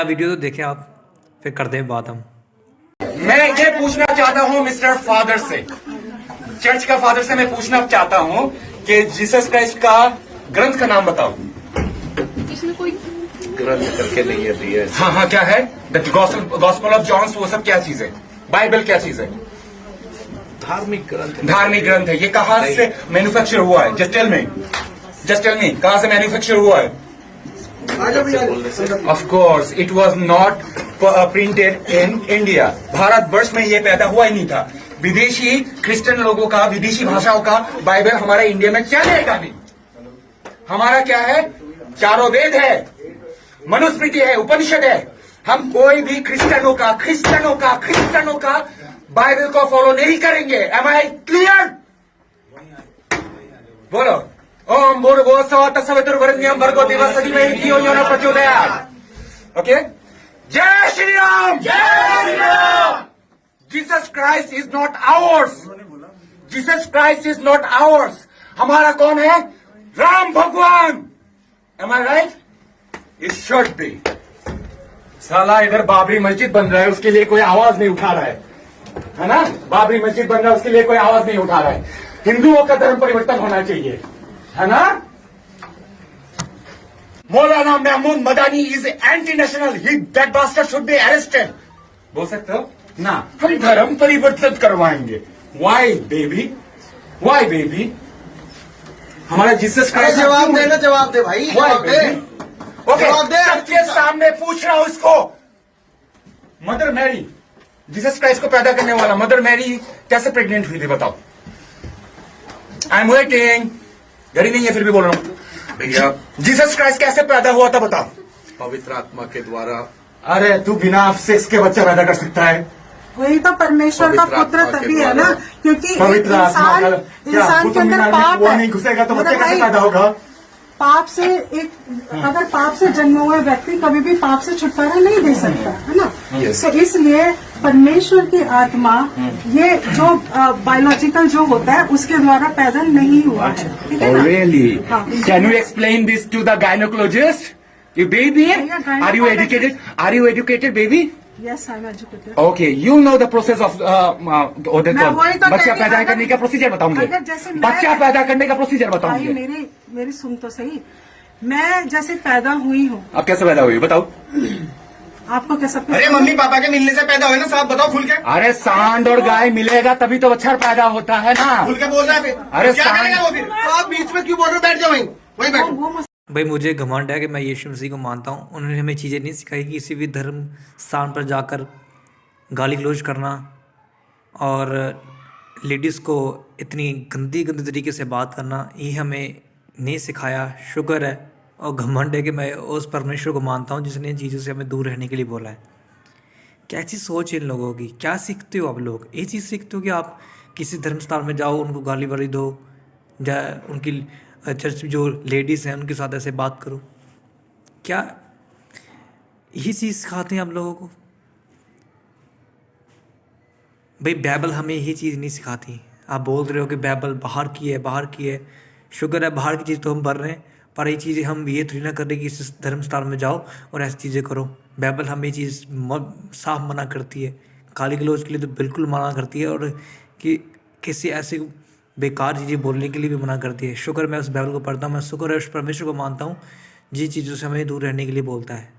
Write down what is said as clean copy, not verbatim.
Video तो देखें आप, फिर करते हैं बात हम। मैं ये पूछना चाहता हूँ मिस्टर फादर से, चर्च का फादर से मैं पूछना चाहता हूँ कि जीसस क्राइस्ट का ग्रंथ का नाम बताओ। इसमें कोई ग्रंथ करके नहीं है दिया। हाँ हाँ, क्या है? द गॉस्पेल ऑफ जॉन्स, वो सब क्या चीज है? बाइबल क्या चीज है? धार्मिक ग्रंथ। धार्मिक ग्रंथ है। ये कहाँ से मैन्युफैक्चर हुआ है? जस्ट टेल मी कहाँ से मैन्युफैक्चर हुआ है? Of course it was not printed in India. Bharatvarsh में ये पैदा हुआ ही नहीं था। विदेशी क्रिश्चियन लोगों का, विदेशी भाषाओं का बाइबल हमारा इंडिया में चलेगा नहीं। हमारा क्या है? चारों वेद है, मनुस्मृति है, उपनिषद है। हम कोई भी क्रिश्चियनों का बाइबल को फॉलो नहीं करेंगे। Am I clear? बोलो। ओम भूर्भुवस्सुः तत्सवितुर्वरेण्यं भर्गो देवस्य धीमहि धियो यो नः प्रचोदयात्। ओके, जय श्री राम। जय Shri Ram. Jesus Christ is not ours. Jesus Christ is not ours. हमारा कौन है? राम भगवान। Am I right? It should be. साला इधर बाबरी मस्जिद बन रहा है, उसके लिए कोई आवाज नहीं उठा रहा है ना? बाबरी मस्जिद बन रहा है, उसके लिए कोई आवाज नहीं उठा रहा है। हिंदुओं का धर्म परिवर्तन होना चाहिए, है ना? Maulana Mahmood Madani is anti national, that bastard should be arrested. बोल सकते हो ना? हम धर्म परिवर्तन करवाएंगे। Why baby? Why baby? हमारा जीसस क्राइस्ट। जवाब दे ना, जवाब दे भाई, जवाब दे। ओके, सबके सामने पूछ रहा हूं इसको। मदर मैरी, जीसस क्राइस्ट को पैदा करने वाला मदर मैरी कैसे प्रेग्नेंट हुई थी बताओ? I am waiting. घड़ी नहीं है फिर भी बोल रहा हूं भैया। जीसस क्राइस्ट कैसे पैदा हुआ था बताओ? पवित्र आत्मा के द्वारा। अरे तू बिना सेक्स के बच्चा पैदा कर सकता है? वही तो परमेश्वर का पुत्र तभी है ना, क्योंकि पवित्र आत्मा का इंसान के अंदर पाप वो है। नहीं घुसेगा तो बच्चा मतलब कैसे भाई, पैदा होगा? पाप से अगर पाप से जन्म हुआ व्यक्ति कभी भी पाप से छुटकारा नहीं दे सकता, है ना? तो इसलिए परमेश्वर की आत्मा ये जो बायोलॉजिकल जो होता है उसके द्वारा पैदा नहीं हुआ है, ठीक है ना? Really? हाँ। Can you explain this to the gynecologist? You baby? Are you educated? Are you educated, baby? Yes, I'm educated. Okay, you know the process of मैं वही तो बच्चा कहती- पैदा अगर- करने का प्रोसीजर बताऊंगे। अगर जैसे मैं- बच्चा पैदा करने का प्रोसीजर भाई बताऊंगे। मेरी सुन तो सही। मैं जैसे पैदा हुई हूँ, अब कैसे पैदा हुई बताओ? आपको क्या सब कुछ अरे मम्मी पापा के मिलने से पैदा हुए ना साहब, बताओ खुल के। अरे सांड और गाय मिलेगा तभी तो बच्चा पैदा होता है ना। खुल के बोल रहा है फिर। अरे क्या सांड- करेगा वो फिर? तो आप बीच में क्यों बोल रहे हो? बैठ जाओ वहीं बैठो। वो मत भाई मुझे घमंड है कि मैं यीशु मसीह को मानता हूँ। उन्होंने हमें चीज़ें नहीं सिखाई कि किसी भी धर्म स्थान पर जाकर गाली गलौज करना और लेडीज़ को इतनी गंदी तरीके से बात करना, ये हमें नहीं सिखाया। शुक्र है और घमंड है कि मैं उस परमेश्वर को मानता हूँ जिसने इन चीज़ों से हमें दूर रहने के लिए बोला है। कैसी सोच है इन लोगों की? क्या सीखते हो आप लोग? ये चीज़ सीखते हो कि आप किसी धर्म स्थान में जाओ, उनको गाली वाली दो, या उनकी चर्च में जो लेडीज़ हैं उनके साथ ऐसे बात करो? क्या यही चीज़ सिखाते हैं आप लोगों को? भाई बाइबल हमें यही चीज़ नहीं सिखाती। आप बोल रहे हो कि बाइबल बाहर की है। शुक्र है बाहर की चीज़ तो हम पढ़ रहे हैं, पर ये चीज़ें हम ये थोड़ी ना कर रहे कि इस धर्म स्थान में जाओ और ऐसी चीज़ें करो। बाइबल हमें ये चीज़ साफ मना करती है। गाली गलौज के लिए तो बिल्कुल मना करती है, और कि किसी ऐसे बेकार चीज़ें बोलने के लिए भी मना करती है। शुक्र मैं उस बाइबल को पढ़ता हूँ, मैं शुक्र है उस परमेश्वर को मानता हूँ जिन चीज़ों से हमें दूर रहने के लिए बोलता है।